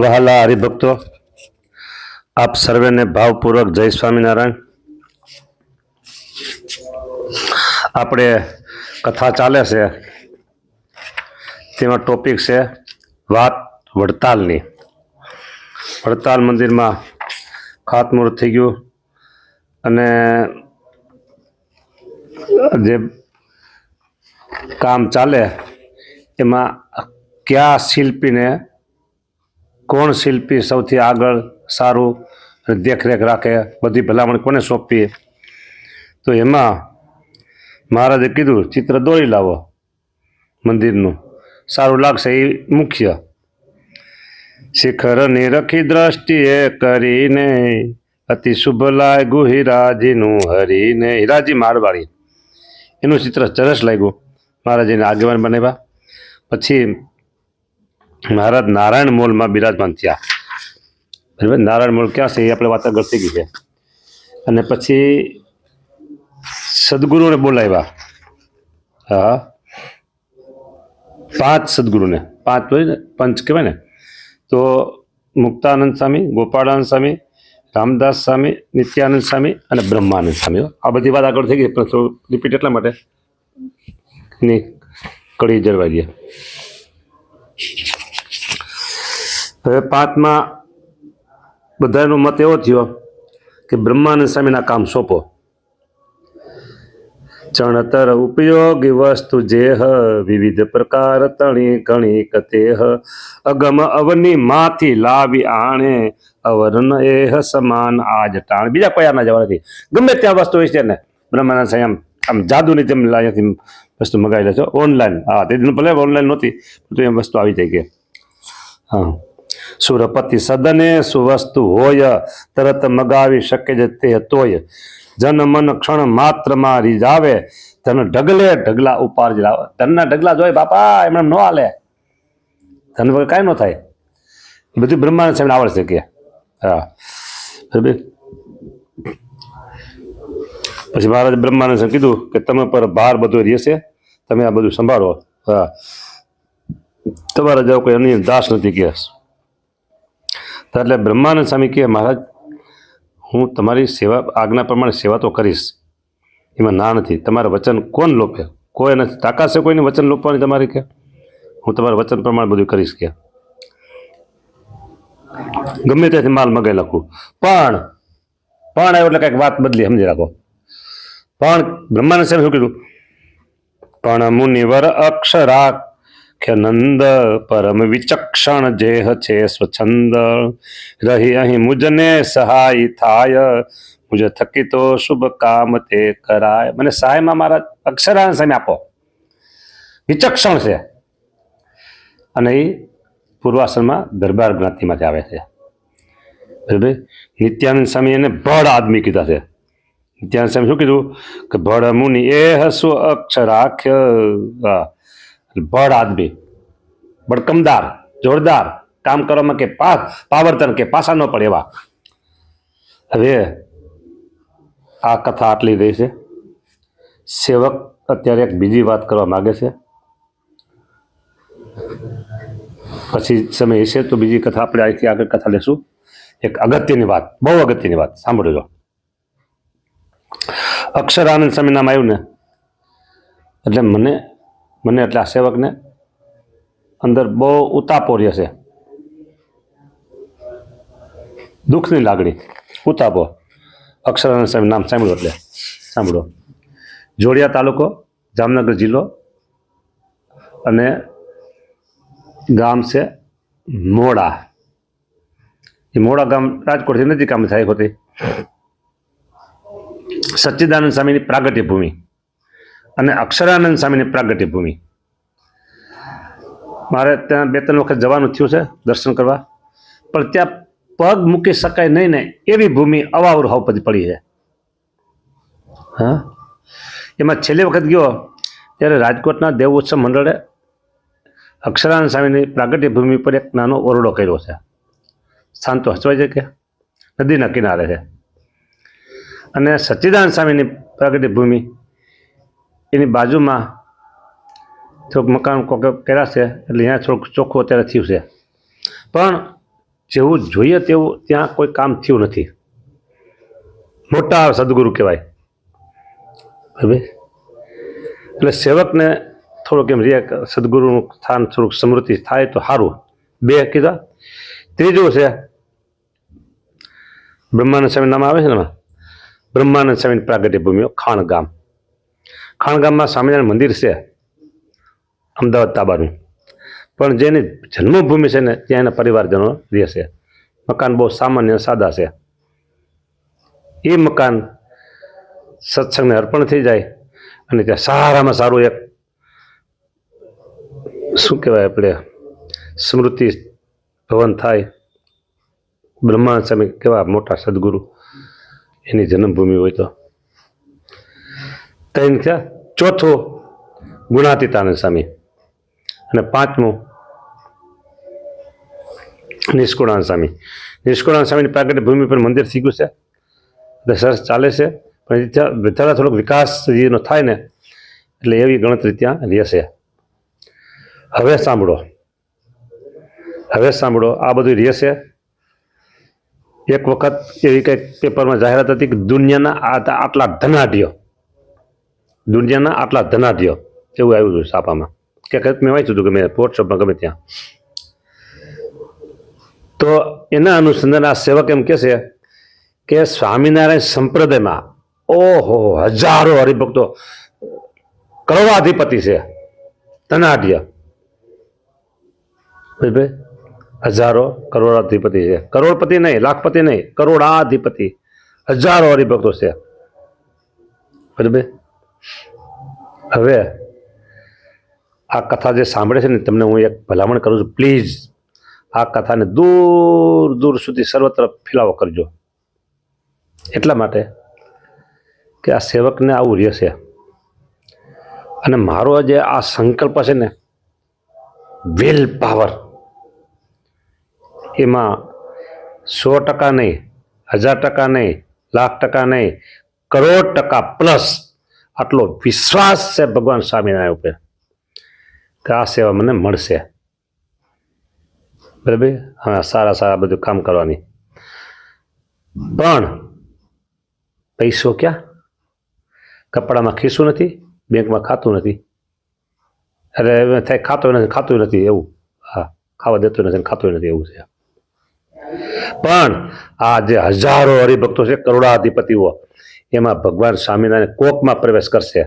વહાલા હરિભક્તો, આપ સર્વેને ભાવપૂર્વક જય સ્વામિનારાયણ. આપણે કથા ચાલે છે, તેમાં ટોપિક છે વાત વડતાલની. વડતાલ મંદિરમાં ખાતમુહૂર્ત થઈ ગયું અને જે કામ ચાલે એમાં કયા શિલ્પીને કોણ શિલ્પી સૌથી આગળ સારું દેખરેખ રાખે, બધી ભલામણ કોને સોંપીએ. તો એમાં મહારાજે કીધું ચિત્ર દોરી લાવો મંદિરનું, સારું લાગશે એ મુખ્ય. શિખરની રખી દ્રષ્ટિએ કરીને અતિ શુભ લાગ્યું હીરાજીનું હરીને. હીરાજી મારવાડી એનું ચિત્ર સરસ લાગ્યું, મહારાજીને આગેવાન બનાવ્યા. પછી મહારાજ નારાયણ મોલમાં બિરાજમાન થયા. બરાબર, નારાયણ મોલ ક્યાં છે એ આપણે વાત આગળ થઈ ગઈ છે. અને પછી સદગુરુને બોલાવ્યા. હા, 5 સદગુરુને, 5 હોય ને, પંચ કહેવાય ને. તો મુક્તાનંદ સ્વામી, ગોપાળાનંદ સ્વામી, રામદાસ સ્વામી, નિત્યાનંદ સ્વામી અને બ્રહ્માનંદ સ્વામી. આ બધી વાત આગળ થઈ ગઈ, પણ થોડું રિપીટ એટલા માટે એની કડી જળવાઈ ગયા. હવે 5માં બધાનો મત એવો થયો કે બ્રહ્માનંદ સ્વામીના કામ સોંપો. ચણતર ઉપયોગી વસ્તુ જેહ વિવિધ પ્રકાર તણી ઘણી કતેહ અગમ અવની માંથી લાવી આણે અવર્ણ એહ સમાન આજ ટાણ. બીજા કોઈ ના જવા નથી, ગમે ત્યાં વસ્તુ હોય છે ને બ્રહ્માનંદ સ્વામી આમ જાદુની જેમ અહીંયાથી વસ્તુ મગાવી લે છો ઓનલાઈન. હા, તે ભલે ઓનલાઈન નહોતી તો એમ વસ્તુ આવી જાય કે હા. સુરપતિ સદને સુવસ્તુ હોય તરત મગાવી શકે જ તે તોય જન મન ક્ષણ માત્રમાં રીઝાવે ધન ઢગલે ઢગલા ઉપાર લાવે. ધનના ઢગલા જોઈએ બાપા, એમને ન હાલે, ધન વગર કાંઈ ન થાય. બધું બ્રહ્માંડ સામે આવડશે કે હા. પછી મહારાજ બ્રહ્માનંદ કીધું કે તમે પર ભાર બધો રહેશે, તમે આ બધું સંભાળો. હા, તમારા જેવો કોઈ અન્ય દાસ નથી કે. એટલે બ્રહ્માનંદ સ્વામી કહે મહારાજ હું તમારી સેવા આજ્ઞા પ્રમાણે સેવા તો કરીશ, એમાં ના નથી. તમારા વચન કોણ લોપે? કોઈ નથી, તાકાત છે કોઈને વચન લોપવાની તમારી કે? હું તમારા વચન પ્રમાણે બધું કરીશ કે. ગમે ત્યાંથી માલ મગાવી નાખું. પણ આવ્યો એટલે કંઈક વાત બદલી, સમજી રાખો. પણ બ્રહ્માનંદ સ્વામી શું કીધું? પણ મુનિવર અક્ષરાખ્ય નંદ પરમ વિચક્ષણ જેહ છે સ્વચ્છંદ રહી અહીં મુજને સહાય થાય મુજ થકી તો શુભ કામ તે કરાય. મને સહાયમાં મારા અક્ષરાનંદ સ્વામી આપો, વિચક્ષણ છે. અને એ પૂર્વાશ્રમમાં દરબાર જ્ઞાતિમાંથી આવે છે. બરાબર. નિત્યાનંદ સ્વામી એને ભડ આદમી કીધા છે. નિત્યાનંદ સ્વામી શું કીધું કે ભડ મુનિ એ હસુ અક્ષરાખ્ય, ભડ આદમી, ભડકમદાર, જોરદાર કામ કરવામાં કે પાવર્તન કે પાછા ન પડે એવા. હવે આ કથા આટલી રહી છે. સેવક અત્યારે એક બીજી વાત કરવા માગે છે, પછી સમય હશે તો બીજી કથા આપણે અહીંથી આગળ કથા લેશું. એક અગત્યની વાત, બહુ અગત્યની વાત સાંભળજો. અક્ષરાનંદ સ્વામી નામ આવ્યું ને એટલે મને એટલે આ સેવકને અંદર બહુ ઉતાપો રહે છે, દુઃખની લાગણી, ઉતાપો. અક્ષરાનંદ સ્વામી નામ સાંભળો એટલે સાંભળો. જોડિયા તાલુકો, જામનગર જિલ્લો, અને ગામ છે મોડા. એ મોડા ગામ રાજકોટથી નજીક આમ થાય હોતી. સચ્ચિદાનંદ સ્વામીની પ્રાગટ્ય ભૂમિ અને અક્ષરાનંદ સ્વામીની પ્રાગટ્ય ભૂમિ. મારે ત્યાં 2-3 વખત જવાનું થયું છે દર્શન કરવા, પણ ત્યાં પગ મૂકી શકાય નહીં ને એવી ભૂમિ અવાવર હાવ પડી છે. હા, એમાં છેલ્લી વખત ગયો ત્યારે રાજકોટના દેવ ઉત્સવ મંડળે અક્ષરાનંદ સ્વામીની પ્રાગટ્ય ભૂમિ પર એક નાનો ઓરડો કર્યો છે. સ્થાન તો હચવાય છે કે નદીના કિનારે છે. અને સચ્ચિદાનંદ સ્વામીની પ્રાગટ્ય ભૂમિ એની બાજુમાં થોડુંક મકાન કર્યા છે, એટલે અહીંયા થોડુંક ચોખ્ખું અત્યારે થયું છે. પણ જેવું જોઈએ તેવું ત્યાં કોઈ કામ થયું નથી. મોટા સદગુરુ કહેવાય. બરાબર. એટલે સેવકને થોડુંક એમ રે સદગુરુનું સ્થાન થોડુંક સ્મૃતિ થાય તો સારું. 2 કીધા. ત્રીજું છે બ્રહ્માનંદ સ્વામી નામ આવે છે ને, બ્રહ્માનંદ સ્વામીની પ્રાગટ્ય ભૂમિ ખાણગામ. ખાણગામમાં સ્વામિનારાયણ મંદિર છે, અમદાવાદ તાબાનું. પણ જેની જન્મભૂમિ છે ને ત્યાં એના પરિવારજનો રહે છે. મકાન બહુ સામાન્ય સાદા છે. એ મકાન સત્સંગને અર્પણ થઈ જાય અને ત્યાં સારામાં સારું એક શું કહેવાય આપણે સ્મૃતિ ભવન થાય. બ્રહ્માનંદ સ્વામી કેવા મોટા સદગુરુ, એની જન્મભૂમિ હોય તો. 3 થયા. ચોથું ગુણાતીતાનંદ સ્વામી અને 5મું નિષ્કુળાનંદ સ્વામી. નિષ્કુળાનંદ સ્વામીની પ્રાગટ્ય ભૂમિ પર મંદિર થઈ ગયું છે, સરસ ચાલે છે. પણ ત્યાં થોડોક વિકાસ જેનો થાય ને એટલે એવી ગણતરી ત્યાં રહેશે. હવે સાંભળો આ બધું રહેશે. એક વખત એવી કંઈક પેપરમાં જાહેરાત હતી કે દુનિયાના આટલા ધનાઢ્યો એવું આવ્યું હતું છાપામાં, કે મેં વાંચ્યું હતું કે મેં વોટ્સઅપમાં ગમે ત્યાં. તો એના અનુસંધાન આ સેવક એમ કહે છે કે સ્વામિનારાયણ સંપ્રદાયમાં ઓહો હજારો હરિભક્તો, કરોડાધિપતિ છે, ધનાઢ્ય. હજારો કરોડાધિપતિ છે, કરોડપતિ નહીં, લાખપતિ નહીં, કરોડાધિપતિ, હજારો હરિભક્તો છે. બરાબર. હવે આ કથા જે સાંભળે છે ને તમને હું એક ભલામણ કરું છું, પ્લીઝ આ કથાને દૂર દૂર સુધી સર્વત્ર ફેલાવો કરજો. એટલા માટે કે આ સેવકને આવું રહેશે. અને મારો જે આ સંકલ્પ છે ને, વિલ પાવર, એમાં 100% નહીં, 1000% નહીં, લાખ% નહીં, કરોડ ટકા પ્લસ આટલો વિશ્વાસ છે ભગવાન સ્વામિનારાયણ ઉપર કે આ સેવા મને મળશે. બરાબર. હવે સારા બધું કામ કરવાની. પણ પૈસો ક્યાં? કપડામાં ખીસું નથી, બેંકમાં ખાતું નથી. અરે થાય ખાતું નથી એવું. હા, ખાવા દેતું નથી, ખાતું નથી એવું છે. પણ આ જે હજારો હરિભક્તો છે, કરોડાધિપતિઓ, એમાં ભગવાન સ્વામિનારાયણ કોકમાં પ્રવેશ કરશે.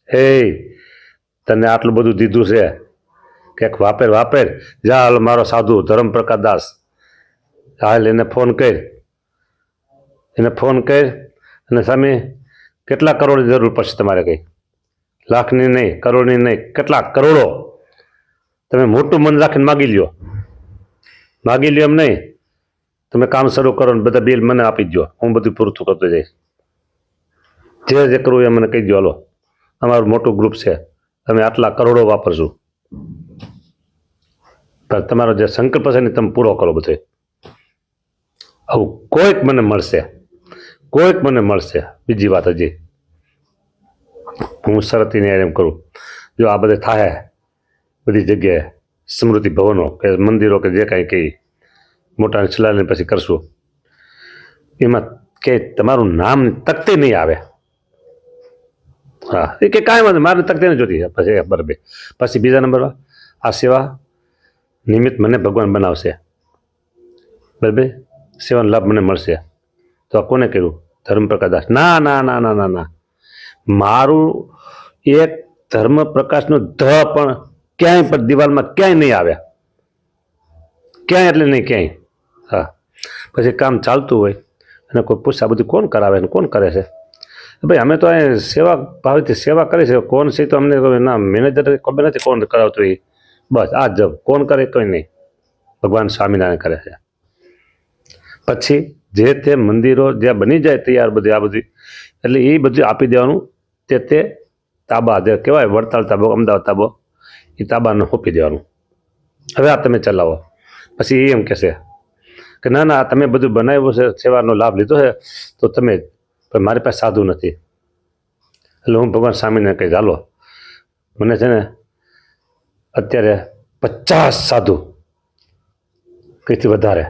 હે, તને આટલું બધું દીધું છે, કંઈક વાપર જા. હાલ મારો સાધુ ધર્મ પ્રકાશ દાસ, હાલ એને ફોન કર અને સ્વામી કેટલા કરોડની જરૂર પડશે તમારે? કંઈ લાખની નહીં, કરોડની નહીં, કેટલા કરોડો તમે મોટું મન રાખીને માગી લ્યો એમ નહીં. તમે કામ શરૂ કરો ને બધા બિલ મને આપી દો, હું બધું પૂરું કરતો જઈશ. જે કરવું એ મને કહી દો. હાલો, અમારું મોટું ગ્રુપ છે, તમે આટલા કરોડો વાપરશું, પણ તમારો જે સંકલ્પ છે ને તમે પૂરો કરો બધો. આવું કોઈક મને મળશે. બીજી વાત હજી હું શરતીને એમ કરું, જો આ બધે થાય બધી જગ્યાએ સ્મૃતિ ભવનો કે મંદિરો કે જે કાંઈ કહી મોટા શિલાલેખ પછી કરશું, એમાં કે તમારું નામ તકતે નહીં આવે. હા, એ કે કાંઈ વાંધો, મારે તકતે નહીં જોતી. પછી બરાબર. પછી બીજા નંબરમાં આ સેવા નિમિત્ત મને ભગવાન બનાવશે. બરાબર. સેવાનો લાભ મને મળશે. તો આ કોને કર્યું? ધર્મપ્રકાશ દાસ. ના, મારું એક ધર્મ પ્રકાશનું પણ ક્યાંય પણ દિવાલમાં ક્યાંય નહીં આવે, ક્યાંય એટલે નહીં ક્યાંય. હા, પછી કામ ચાલતું હોય અને કોઈ પૂછે આ બધું કોણ કરાવે ને કોણ કરે છે? ભાઈ અમે તો અહીં સેવા ભાવથી સેવા કરી છે. કોણ છે તો અમને ના મેનેજર ખબર નથી કોણ કરાવતું એ. બસ આ જ કોણ કરે કંઈ નહીં, ભગવાન સ્વામિનારાયણ કરે છે. પછી જે તે મંદિરો જ્યાં બની જાય તૈયાર બધી આ બધી, એટલે એ બધું આપી દેવાનું. તે તાબા જે કહેવાય વડતાલ તાબો, અમદાવાદ તાબો, એ તાબાને સોંપી દેવાનું. હવે આ તમે ચલાવો. પછી એ એમ કહેશે કે ના તમે બધું બનાવ્યું છે, સેવાનો લાભ લીધો છે, તો તમે, પણ મારી પાસે સાધુ નથી. એટલે હું ભગવાન સ્વામીને કહીશ, ચાલો મને છે ને અત્યારે 50 સાધુ કંઈથી વધારે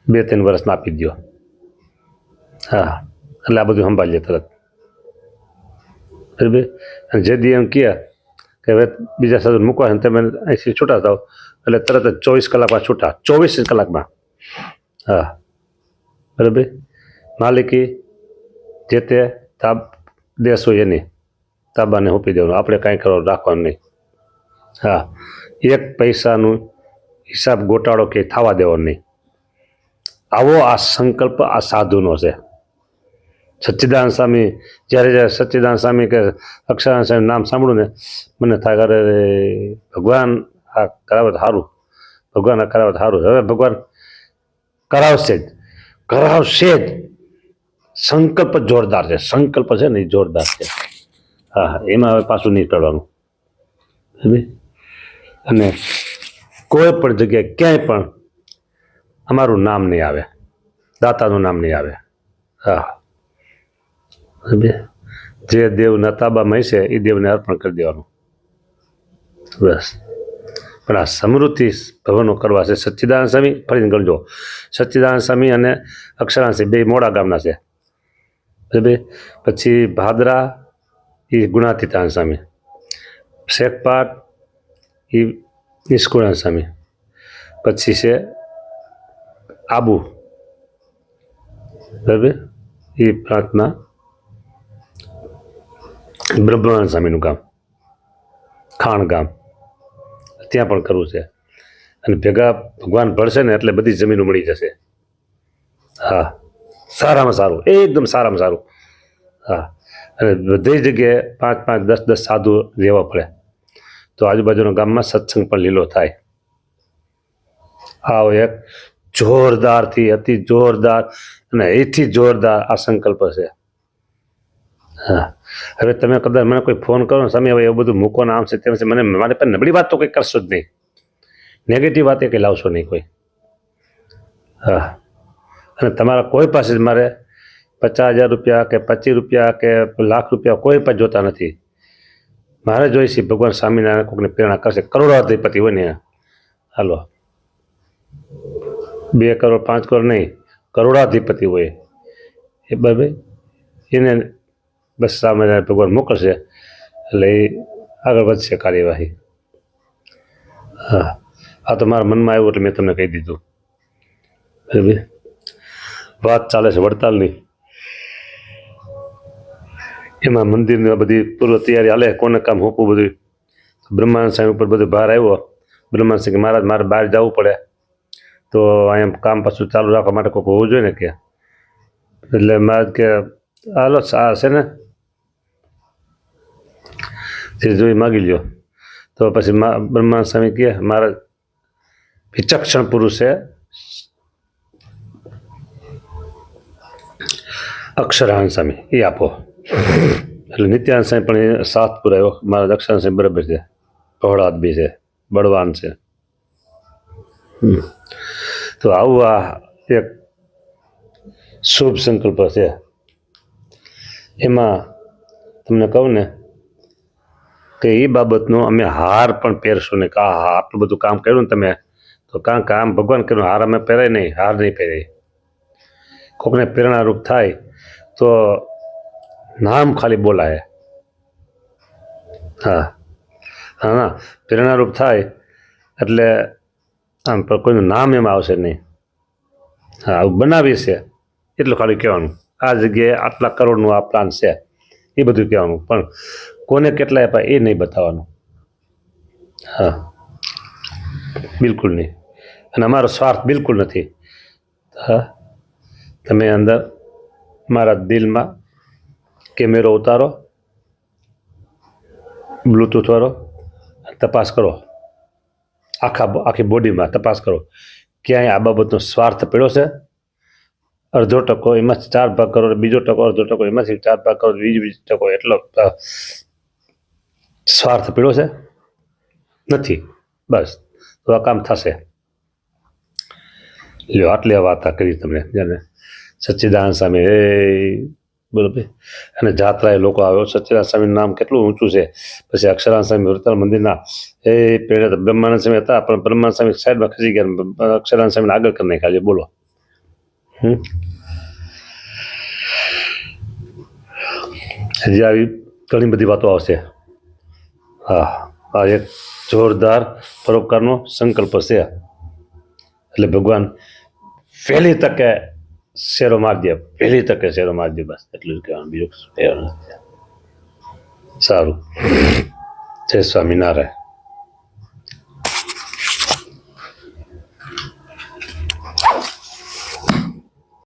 2-3 વર્ષમાં આપી દો. હા, એટલે આ બધું સંભાળીએ તરત. બરાબર. અને જે દી એમ કહે કે હવે બીજા સાધુ મૂકવા છે તમે અહીંથી છૂટા થાવ, એટલે તરત જ 24 કલાકમાં છૂટા, 24 કલાકમાં. હા, બરાબર. માલિકી જે તે દેશ હોય એની તાબાને સોંપી દેવાનું, આપણે કાંઈ કરવાનું રાખવાનું નહીં. હા, 1 પૈસાનું હિસાબ ગોટાળો કે થવા દેવાનો નહીં. આવો આ સંકલ્પ આ સાધુનો છે. સચ્ચિદાનંદ સ્વામી, જ્યારે સચ્ચિદાનંદ સ્વામી કે અક્ષરાનંદ સ્વામી નામ સાંભળું ને મને થાય અરે ભગવાન આ કરાવે તો સારું, ભગવાન આ કરાવે તો સારું. હવે ભગવાન કરાવશે જ. સંકલ્પ જોરદાર છે, સંકલ્પ છે ને એ જોરદાર છે. હા, એમાં હવે પાછું નહીં પડવાનું. અને કોઈ પણ જગ્યાએ ક્યાંય પણ અમારું નામ નહીં આવે, દાતાનું નામ નહીં આવે. હા, જે દેવના તાબામાં છે એ દેવને અર્પણ કરી દેવાનું, બસ. પણ આ સમૃદ્ધિ ભવનો કરવા છે. સચ્ચિદાનંદ સ્વામી ફરીને ગણજો, સચ્ચિદાનંદ સ્વામી અને અક્ષરાનંદ સ્વામી 2 મોડા ગામના છે. બરાબર. પછી ભાદરા એ ગુણાતીતાનંદ સ્વામી, શેખપાટ એ નિષ્કુળાનંદ સ્વામી, પછી છે આબુ, બરાબર, એ પ્રાંતના બ્રહ્માનંદ સ્વામીનું ગામ, ખાણ ગામ, ત્યાં પણ કરવું છે. અને ભેગા ભગવાન ભળશે ને એટલે બધી જમીનો મળી જશે. હા, સારામાં સારું, એકદમ સારામાં સારું. હા, અને બધી જગ્યાએ 5-5, 10-10 સાધુ રહેવા પડે તો આજુબાજુના ગામમાં સત્સંગ પણ લીલો થાય. આવો એક જોરદારથી અતિ જોરદાર અને એથી જોરદાર આ સંકલ્પ છે. હા, હવે તમે કદાચ મને કોઈ ફોન કરો ને સ્વામી હવે એવું બધું મૂકો ને આમ છે તેમ છે, મને મારી પાસે નબળી વાત તો કંઈ કરશો જ નહીં, નેગેટિવ વાત એ કંઈ લાવશો નહીં કોઈ. હા, અને તમારા કોઈ પાસે જ મારે 50,000 રૂપિયા કે 25 રૂપિયા કે લાખ રૂપિયા કોઈ પણ જોતા નથી. મારે જોઈશે ભગવાન સ્વામિનારાયણ કોઈકને પ્રેરણા કરશે, કરોડાધિપતિ હોય ને, હાલો 2 કરોડ 5 કરોડ નહીં, કરોડાધિપતિ હોય એ બરાબર, એને બસ સ્વામિનારાયણ ભગવાન મોકલશે એટલે એ આગળ વધશે કાર્યવાહી. હા, આ તો મારા મનમાં આવ્યું એટલે મેં તમને કહી દીધું. બરાબર. વાત ચાલે છે વડતાલની, એમાં મંદિરની બધી પૂર્વ તૈયારી હાલે, કોને કામ હોપવું બધું. બ્રહ્માનંદ સ્વામી ઉપર બધો ભાર આવ્યો. બ્રહ્માનંદ સ્વામી કે મહારાજ મારે બહાર જવું પડે તો અહીંયા કામ પાછું ચાલુ રાખવા માટે કોઈ હોવું જોઈએ ને કે. એટલે મહારાજ કે હાલો આ છે ને જે જોઈ માગી લ્યો. તો પછી બ્રહ્માનંદ સ્વામી કહે મહારાજ વિચક્ષણ પુરુષ છે, અક્ષરાનંદ સ્વામી એ આપો. એટલે નિત્યાનંદ સ્વામી પણ એ સાથ પુરાયો, મારા અક્ષરાનંદ સ્વામી બરાબર છે, પહોળાદ બી છે, બળવાન છે. તો આવું આ એક શુભ સંકલ્પ છે. એમાં તમને કહું ને કે એ બાબતનો અમે હાર પણ પહેરશું ને કે હા આટલું બધું કામ કર્યું ને તમે તો કારણ કે આમ ભગવાન કર્યું હાર અમે પહેરાય નહીં, હાર નહીં પહેરાય. કોકને પ્રેરણારૂપ થાય તો નામ ખાલી બોલાય. હા હા, પ્રેરણારૂપ થાય એટલે આમ પણ કોઈનું નામ એમાં આવશે નહીં. હા, આવું બનાવી છે એટલું ખાલી કહેવાનું, આ જગ્યાએ આટલા કરોડનું આ પ્લાન છે એ બધું કહેવાનું, પણ કોને કેટલા આપ્યા એ નહીં બતાવવાનું. હા, બિલકુલ નહીં. અને અમારો સ્વાર્થ બિલકુલ નથી. હા, તમે અંદર મારા દિલમાં કેમેરો ઉતારો, બ્લૂટૂથ વાળો, તપાસ કરો, આખી બોડીમાં તપાસ કરો ક્યાંય આ બાબતનો સ્વાર્થ પડ્યો છે. 1/2% એમાંથી 4 ભાગ કરો, બીજો ટકો 1/2% એમાંથી 4 ભાગ કરો, બીજો ટકો, એટલો સ્વાર્થ પડ્યો છે નથી. બસ તો આ કામ થશે. લ્યો આટલી વાત કરી તમને. જેને સચ્ચિદાનંદ સ્વામી બરોબર. અને જાત્રાએ લોકો આવ્યો સચ્ચિદાનંદ સ્વામીનું નામ કેટલું ઊંચું છે. પછી અક્ષરાનંદ સ્વામી વૃતાલ મંદિરના એ પહેલાં તો બ્રહ્માનંદ સ્વામી હતા પણ બ્રહ્માનંદ સ્વામી સાઈડમાં ખસી ગયા, અક્ષરાનંદ સ્વામીને આગળ કરી નાખ્યા છે. બોલો. હજી આવી ઘણી બધી વાતો આવશે. હા, આ એક જોરદાર પરોપકારનો સંકલ્પ છે. એટલે ભગવાન વહેલી તકે શેરો મારી દે, વહેલી તકે શેરો મારી દે, બસ એટલું જ કહેવાનું, બીજું કહેવાનું નથી. સારું, જય સ્વામિનારાયણ.